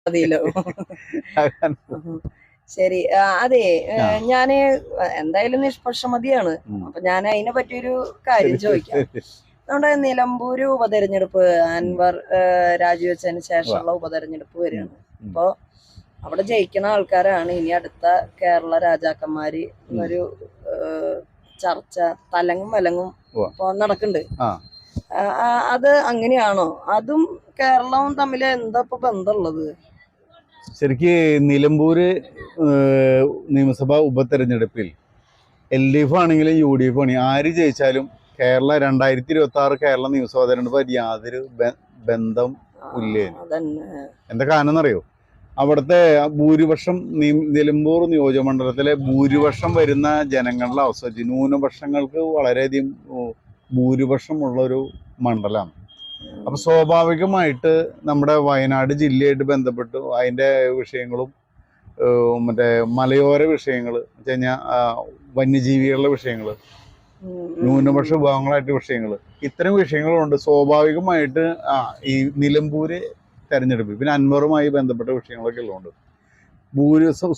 മതിയല്ലോ. ശരി. അതെ, ഞാന് എന്തായാലും നിഷ്പക്ഷമതിയാണ്. അപ്പൊ ഞാൻ അതിനെ പറ്റിയൊരു കാര്യം ചോദിക്കാം. നമ്മുടെ നിലമ്പൂര് ഉപതെരഞ്ഞെടുപ്പ് അൻവർ രാജിവെച്ചതിന് ശേഷമുള്ള ഉപതെരഞ്ഞെടുപ്പ് വരികയാണ്. അപ്പൊ അവിടെ ജയിക്കുന്ന ആൾക്കാരാണ് ഇനി അടുത്ത കേരള രാജാക്കന്മാര് എന്നൊരു ചർച്ച തലങ്ങും വിലങ്ങും ഇപ്പൊ നടക്കുന്നുണ്ട്. അത് അങ്ങനെയാണോ? അതും കേരളവും തമ്മിൽ എന്താ ഇപ്പൊ ബന്ധമുള്ളത്? ശരിക്ക് നിലമ്പൂര് നിയമസഭാ ഉപതെരഞ്ഞെടുപ്പിൽ LDF ആണെങ്കിലും UDF ആണെങ്കിലും ആര് ജയിച്ചാലും കേരള 2026 കേരള നിയമസഭാ തെരഞ്ഞെടുപ്പ് യാതൊരു ബന്ധം ഇല്ലേ. എന്താ കാരണം എന്നറിയോ? അവിടുത്തെ ഭൂരിപക്ഷം നിലമ്പൂർ നിയോജകമണ്ഡലത്തിലെ ഭൂരിപക്ഷം വരുന്ന ജനങ്ങളുടെ അവസ്ഥ വെച്ച് ന്യൂനപക്ഷങ്ങൾക്ക് വളരെയധികം ഭൂരിപക്ഷമുള്ളൊരു മണ്ഡലമാണ്. അപ്പൊ സ്വാഭാവികമായിട്ട് നമ്മുടെ വയനാട് ജില്ലയായിട്ട് ബന്ധപ്പെട്ട് അതിൻ്റെ വിഷയങ്ങളും മറ്റേ മലയോര വിഷയങ്ങൾ വെച്ച് കഴിഞ്ഞാൽ വന്യജീവികളുടെ വിഷയങ്ങൾ, ന്യൂനപക്ഷ വിഭാഗങ്ങളായിട്ട് വിഷയങ്ങൾ, ഇത്തരം വിഷയങ്ങളുണ്ട്. സ്വാഭാവികമായിട്ട് ഈ നിലമ്പൂര് തെരഞ്ഞെടുപ്പ് പിന്നെ അൻവറുമായി ബന്ധപ്പെട്ട വിഷയങ്ങളൊക്കെ ഉള്ളതുകൊണ്ട്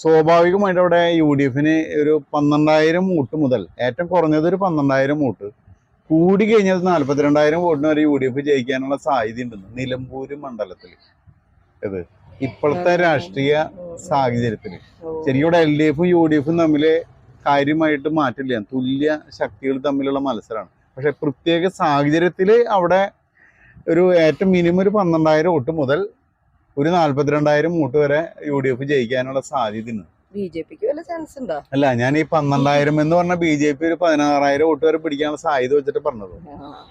സ്വാഭാവികമായിട്ട് അവിടെ UDFന് ഒരു 12,000 വോട്ട് മുതൽ ഏറ്റവും കുറഞ്ഞത് ഒരു 12,000 വോട്ട് കൂടി കഴിഞ്ഞാൽ 42,000 വോട്ടിന് വരെ UDF ജയിക്കാനുള്ള സാധ്യത ഉണ്ടെന്ന് നിലമ്പൂര് മണ്ഡലത്തിൽ. ഇത് ഇപ്പോഴത്തെ രാഷ്ട്രീയ സാഹചര്യത്തിൽ ശരിക്കും ഇവിടെ LDFും UDFും തമ്മിൽ കാര്യമായിട്ട് മാറ്റില്ല, തുല്യ ശക്തികൾ തമ്മിലുള്ള മത്സരമാണ്. പക്ഷെ പ്രത്യേക സാഹചര്യത്തിൽ അവിടെ ഒരു ഏറ്റവും മിനിമം ഒരു 12,000 വോട്ട് മുതൽ ഒരു 42,000 വോട്ട് വരെ UDF ജയിക്കാനുള്ള സാധ്യതയുണ്ട്. ബിജെപിക്ക് വല്ല ചാൻസ് ഉണ്ടോ? അല്ല, ഞാൻ ഈ 12,000 എന്ന് പറഞ്ഞ BJP ഒരു 16,000 വോട്ട് വരെ പിടിക്കാനുള്ള സാധ്യത വെച്ചിട്ട് പറഞ്ഞത്.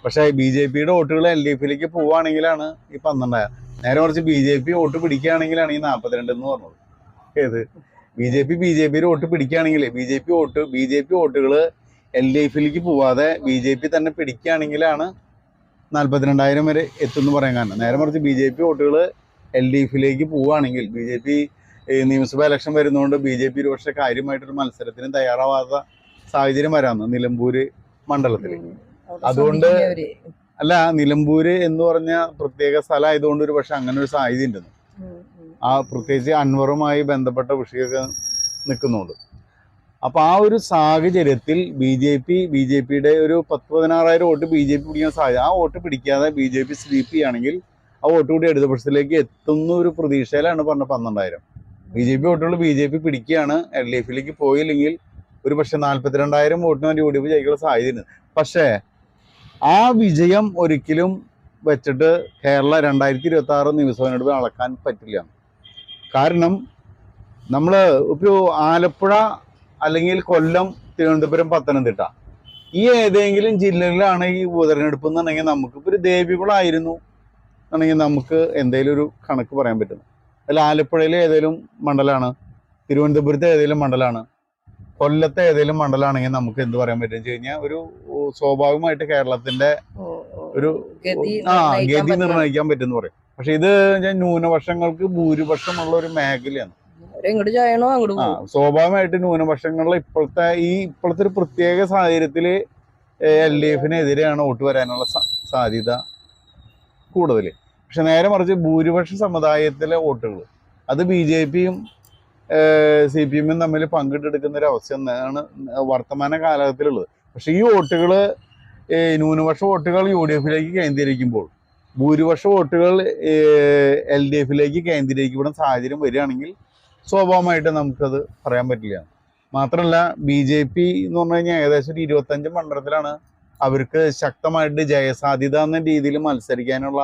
പക്ഷെ BJPയുടെ വോട്ടുകൾ LDFിലേക്ക് പോവുകയാണെങ്കിലാണ് ഈ 12,000. നേരെ കുറച്ച് BJP വോട്ട് പിടിക്കുകയാണെങ്കിലാണ് ഈ 42 എന്ന് പറഞ്ഞത്. ഏത് BJPയുടെ വോട്ട് പിടിക്കുകയാണെങ്കിൽ BJP വോട്ടുകൾ LDFിലേക്ക് പോവാതെ BJP തന്നെ പിടിക്കുകയാണെങ്കിലാണ് 42,000 വരെ എത്തുമെന്ന് പറയാൻ കാരണം. നേരെ മറിച്ച് BJP വോട്ടുകൾ LDFിലേക്ക് പോവുകയാണെങ്കിൽ BJP നിയമസഭാ ഇലക്ഷൻ വരുന്നതുകൊണ്ട് BJP ഒരു പക്ഷേ കാര്യമായിട്ടൊരു മത്സരത്തിന് തയ്യാറാവാത്ത സാഹചര്യം വരാമെന്ന് നിലമ്പൂര് മണ്ഡലത്തിൽ. അതുകൊണ്ട് അല്ല, നിലമ്പൂര് എന്ന് പറഞ്ഞ പ്രത്യേക സ്ഥലം ആയതുകൊണ്ട് ഒരു പക്ഷെ അങ്ങനെ ഒരു സാധ്യത ഉണ്ടെന്ന്. പ്രത്യേകിച്ച് അൻവറുമായി ബന്ധപ്പെട്ട വിഷയമൊക്കെ നിൽക്കുന്നുണ്ട്. അപ്പൊ ആ ഒരു സാഹചര്യത്തിൽ BJPയുടെ ഒരു 10-16,000 വോട്ട് BJP പിടിക്കാൻ സാധ്യത. ആ വോട്ട് പിടിക്കാതെ BJP സ്വീപ്പ് ചെയ്യുകയാണെങ്കിൽ ആ വോട്ട് കൂടി ഇടതുപക്ഷത്തിലേക്ക് എത്തുന്ന ഒരു പ്രതീക്ഷയിലാണ് പറഞ്ഞ 12,000. BJP വോട്ടുകൾ BJP പിടിക്കുകയാണ്. LDFിലേക്ക് പോയില്ലെങ്കിൽ ഒരു പക്ഷെ 42,000 വോട്ടിന് വേണ്ടി UDF ജയിക്കാനുള്ള സാധ്യതയുണ്ട്. പക്ഷേ ആ വിജയം ഒരിക്കലും വെച്ചിട്ട് കേരള 2026 നിയമസഭാ തെരഞ്ഞെടുപ്പ് അളക്കാൻ പറ്റില്ല. കാരണം നമ്മൾ ഒരു ആലപ്പുഴ അല്ലെങ്കിൽ കൊല്ലം, തിരുവനന്തപുരം, പത്തനംതിട്ട ഈ ഏതെങ്കിലും ജില്ലകളിലാണ് ഈ ഉപതെരഞ്ഞെടുപ്പ് എന്നുണ്ടെങ്കിൽ നമുക്കിപ്പോൾ ഒരു ദേവികുളമായിരുന്നു എന്നുണ്ടെങ്കിൽ നമുക്ക് എന്തെങ്കിലും ഒരു കണക്ക് പറയാൻ പറ്റുന്നു. അല്ല, ആലപ്പുഴയിലെ ഏതെങ്കിലും മണ്ഡലമാണ്, തിരുവനന്തപുരത്തെ ഏതെങ്കിലും മണ്ഡലമാണ്, കൊല്ലത്തെ ഏതെങ്കിലും മണ്ഡലമാണെങ്കിൽ നമുക്ക് എന്ത് പറയാൻ പറ്റും വെച്ച് കഴിഞ്ഞാൽ ഒരു സ്വാഭാവികമായിട്ട് കേരളത്തിന്റെ ഒരു ഗതി നിർണ്ണയിക്കാൻ പറ്റുമെന്ന് പറയും. പക്ഷെ ഇത് ന്യൂനപക്ഷങ്ങൾക്ക് ഭൂരിപക്ഷമുള്ള ഒരു മേഖലയാണ്. സ്വാഭാവികമായിട്ട് ന്യൂനപക്ഷങ്ങളിലെ ഇപ്പോഴത്തെ ഒരു പ്രത്യേക സാഹചര്യത്തില് LDFിനെതിരെയാണ് വോട്ട് വരാനുള്ള സാധ്യത കൂടുതൽ. പക്ഷെ നേരെ മറിച്ച് ഭൂരിപക്ഷ സമുദായത്തിലെ വോട്ടുകൾ അത് BJPയും CPMും തമ്മിൽ പങ്കിട്ടെടുക്കുന്ന ഒരു അവസ്ഥയാണ് വർത്തമാന കാലഘട്ടത്തിലുള്ളത്. പക്ഷെ ഈ വോട്ടുകൾ ന്യൂനപക്ഷ വോട്ടുകൾ UDFിലേക്ക് കേന്ദ്രീകരിക്കുമ്പോൾ ഭൂരിപക്ഷ വോട്ടുകൾ LDFിലേക്ക് കേന്ദ്രീകരിക്കപ്പെടുന്ന സാഹചര്യം വരികയാണെങ്കിൽ സ്വാഭാവികമായിട്ട് നമുക്കത് പറയാൻ പറ്റില്ല. മാത്രമല്ല BJP എന്ന് പറഞ്ഞു കഴിഞ്ഞാൽ ഏകദേശം 25 മണ്ഡലത്തിലാണ് അവർക്ക് ശക്തമായിട്ട് ജയസാധ്യത എന്ന രീതിയിൽ മത്സരിക്കാനുള്ള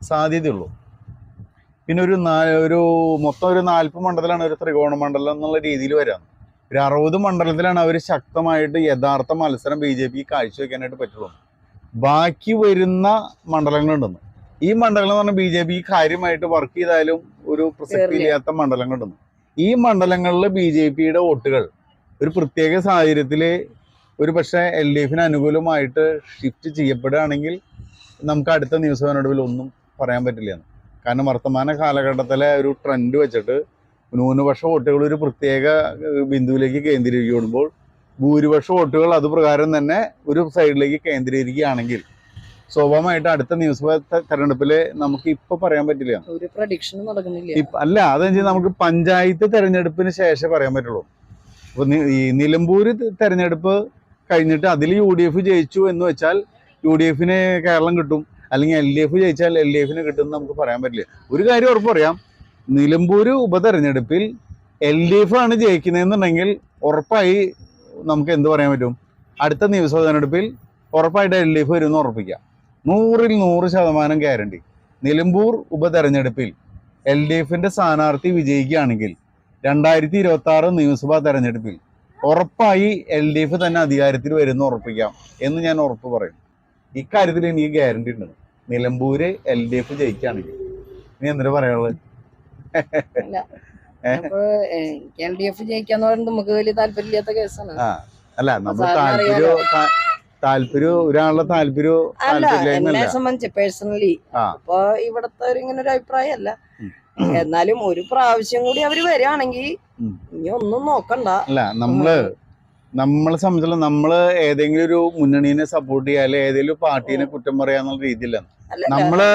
സാധ്യതയുള്ളൂ. പിന്നെ ഒരു മൊത്തം ഒരു 40 മണ്ഡലമാണ് ഒരു ത്രികോണ മണ്ഡലം എന്നുള്ള രീതിയിൽ വരാം. ഒരു 60 മണ്ഡലത്തിലാണ് അവർ ശക്തമായിട്ട് യഥാർത്ഥ മത്സരം BJP കാഴ്ചവെക്കാനായിട്ട് പറ്റുള്ളൂ. ബാക്കി വരുന്ന മണ്ഡലങ്ങളുണ്ടെന്ന് ഈ മണ്ഡലങ്ങൾ എന്ന് പറഞ്ഞാൽ BJP കാര്യമായിട്ട് വർക്ക് ചെയ്താലും ഒരു പ്രസക്തി ഇല്ലാത്ത മണ്ഡലങ്ങളുണ്ടെന്ന്. ഈ മണ്ഡലങ്ങളിൽ BJPയുടെ വോട്ടുകൾ ഒരു പ്രത്യേക സാഹചര്യത്തിൽ ഒരു പക്ഷേ LDFിന് അനുകൂലമായിട്ട് ഷിഫ്റ്റ് ചെയ്യപ്പെടുകയാണെങ്കിൽ നമുക്ക് അടുത്ത നിയമസഭാ തെരഞ്ഞെടുപ്പിൽ ഒന്നും പറയാൻ പറ്റില്ല. കാരണം വർത്തമാന കാലഘട്ടത്തിലെ ഒരു ട്രെൻഡ് വെച്ചിട്ട് ന്യൂനപക്ഷ വോട്ടുകൾ ഒരു പ്രത്യേക ബിന്ദുവിലേക്ക് കേന്ദ്രീകരിക്കുമ്പോൾ ഭൂരിപക്ഷ വോട്ടുകൾ അത് പ്രകാരം തന്നെ ഒരു സൈഡിലേക്ക് കേന്ദ്രീകരിക്കുകയാണെങ്കിൽ സ്വാഭാവികമായിട്ട് അടുത്ത നിയമസഭാ തെരഞ്ഞെടുപ്പില് നമുക്ക് ഇപ്പൊ പറയാൻ പറ്റില്ല. ഒരു പ്രഡിക്ഷനും നടക്കുന്നില്ല. അല്ല, അതെന്ന് വെച്ചാൽ നമുക്ക് പഞ്ചായത്ത് തെരഞ്ഞെടുപ്പിന് ശേഷം പറയാൻ പറ്റുള്ളൂ. അപ്പൊ ഈ നിലമ്പൂര് തെരഞ്ഞെടുപ്പ് കഴിഞ്ഞിട്ട് അതിൽ UDF ജയിച്ചു എന്ന് വെച്ചാൽ UDF കേരളം കിട്ടും, അല്ലെങ്കിൽ LDF ജയിച്ചാൽ LDF കിട്ടും എന്ന് നമുക്ക് പറയാൻ പറ്റില്ല. ഒരു കാര്യം ഉറപ്പ് പറയാം, നിലമ്പൂര് ഉപതെരഞ്ഞെടുപ്പിൽ LDF ആണ് ജയിക്കുന്നതെന്നുണ്ടെങ്കിൽ ഉറപ്പായി നമുക്ക് എന്ത് പറയാൻ പറ്റും, അടുത്ത നിയമസഭാ തെരഞ്ഞെടുപ്പിൽ ഉറപ്പായിട്ട് LDF വരുമെന്ന് ഉറപ്പിക്കാം. 100% ഗ്യാരണ്ടി. നിലമ്പൂർ ഉപതെരഞ്ഞെടുപ്പിൽ LDF സ്ഥാനാർത്ഥി വിജയിക്കുകയാണെങ്കിൽ 2026 നിയമസഭാ തെരഞ്ഞെടുപ്പിൽ ഉറപ്പായി LDF തന്നെ അധികാരത്തിൽ വരുമെന്ന് ഉറപ്പിക്കാം എന്ന് ഞാൻ ഉറപ്പ് പറയും. ഇക്കാര്യത്തിൽ എനിക്ക് ഗ്യാരണ്ടി ഉണ്ട്. നിലമ്പൂര് LDF ജയിക്കുകയാണെങ്കിൽ നീ എന്തിനാ പറയാനുള്ളത്? LDF ജയിക്കാന്ന് പറയുന്നത് നമുക്ക് വലിയ താല്പര്യമില്ലാത്ത കേസാണ്. അല്ല, നമ്മൾ താല്പര്യം ഒരാളുടെ എന്നെ സംബന്ധിച്ച് പേഴ്സണലി അപ്പൊ ഇവിടത്തെ ഇങ്ങനെ ഒരു അഭിപ്രായം അല്ല. എന്നാലും ഒരു പ്രാവശ്യം കൂടി അവര് വരികയാണെങ്കിൽ ഇനി ഒന്നും നോക്കണ്ട. അല്ല, നമ്മളെ സംബന്ധിച്ചുള്ള നമ്മള് ഏതെങ്കിലും ഒരു മുന്നണീനെ സപ്പോർട്ട് ചെയ്യുക, അല്ലെ ഏതെങ്കിലും പാർട്ടീനെ കുറ്റം പറയാന്നുള്ള രീതിയിലാണ്. നമ്മള്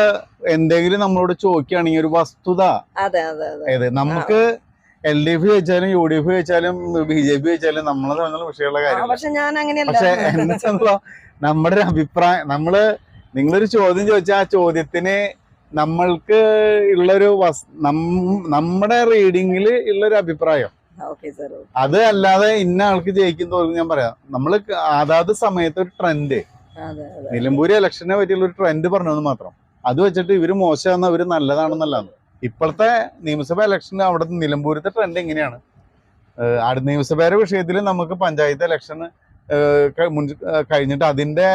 എന്തെങ്കിലും നമ്മളോട് ചോദിക്കുകയാണെങ്കിൽ ഒരു വസ്തുത, അതെ നമുക്ക് LDF ജയിച്ചാലും UDF ജയിച്ചാലും BJP ജയിച്ചാലും നമ്മളെ സംബന്ധിച്ചുള്ള വിഷയമുള്ള കാര്യം. പക്ഷെ എന്നെ സംബന്ധിച്ചുള്ള നമ്മുടെ ഒരു അഭിപ്രായം, നിങ്ങളൊരു ചോദ്യം ചോദിച്ചാൽ ആ ചോദ്യത്തിന് നമ്മൾക്ക് ഉള്ളൊരു നമ്മുടെ റീഡിങ്ങിൽ ഉള്ളൊരു അഭിപ്രായം, അത് അല്ലാതെ ഇന്ന ആൾക്ക് ജയിക്കും തോന്നുന്നു ഞാൻ പറയാം. നമ്മള് അതാത് സമയത്ത് ഒരു ട്രെൻഡ്, നിലമ്പൂര് ഇലക്ഷനെ പറ്റിയുള്ള ഒരു ട്രെൻഡ് പറഞ്ഞതെന്ന് മാത്രം. അത് വെച്ചിട്ട് ഇവര് മോശമാണെന്ന് അവര് നല്ലതാണെന്നല്ലാന്ന്. ഇപ്പോഴത്തെ നിയമസഭാ ഇലക്ഷന് അവിടെ നിലമ്പൂരത്തെ ട്രെൻഡ് എങ്ങനെയാണ്, അടുത്ത നിയമസഭയുടെ വിഷയത്തിൽ നമുക്ക് പഞ്ചായത്ത് ഇലക്ഷൻ കഴിഞ്ഞിട്ട് അതിന്റെ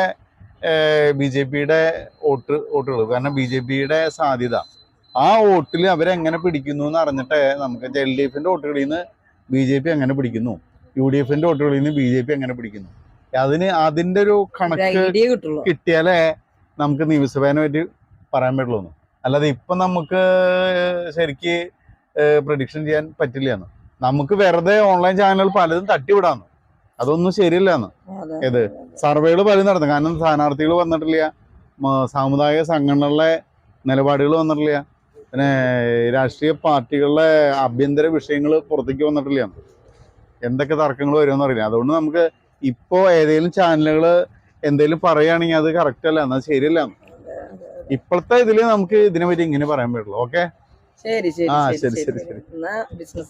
BJPയുടെ വോട്ടുകൾ, കാരണം BJPയുടെ സാധ്യത ആ വോട്ടിൽ അവരെങ്ങനെ പിടിക്കുന്നു എന്ന് അറിഞ്ഞിട്ട് നമുക്ക് LDF വോട്ടുകളിൽ നിന്ന് BJP എങ്ങനെ പിടിക്കുന്നു, UDF വോട്ടുകളിൽ നിന്ന് BJP എങ്ങനെ പിടിക്കുന്നു, അതിന്റെ ഒരു കണക്ക് കിട്ടിയാലേ നമുക്ക് നിയമസഭേനെ പറ്റി പറയാൻ പറ്റുള്ളൂ. അല്ലാതെ ഇപ്പൊ നമുക്ക് ശരിക്ക് പ്രഡിക്ഷൻ ചെയ്യാൻ പറ്റില്ലാന്ന്. നമുക്ക് വെറുതെ ഓൺലൈൻ ചാനലുകൾ പലതും തട്ടിവിടാന്ന്, അതൊന്നും ശരിയല്ലാന്ന്. ഏത് സർവേകൾ പലതും നടന്നു, കാരണം സ്ഥാനാർത്ഥികൾ വന്നിട്ടില്ല, സാമുദായിക സംഘടനകളുടെ നിലപാടുകൾ വന്നിട്ടില്ല, പിന്നെ രാഷ്ട്രീയ പാർട്ടികളുടെ ആഭ്യന്തര വിഷയങ്ങൾ പുറത്തേക്ക് വന്നിട്ടില്ല. എന്തൊക്കെ തർക്കങ്ങൾ വരുമെന്ന് അറിയില്ല. അതുകൊണ്ട് നമുക്ക് ഇപ്പോ ഏതെങ്കിലും ചാനലുകൾ എന്തെങ്കിലും പറയുകയാണെങ്കിൽ അത് കറക്റ്റ് അല്ല, എന്നാൽ ശരിയല്ല. ഇപ്പോഴത്തെ ഇതില് നമുക്ക് ഇതിനെ പറ്റി ഇങ്ങനെ പറയാൻ പറ്റുള്ളൂ. ഓക്കെ, ശരി ശരി ശരി ശരി ശരി. ബിസിനസ്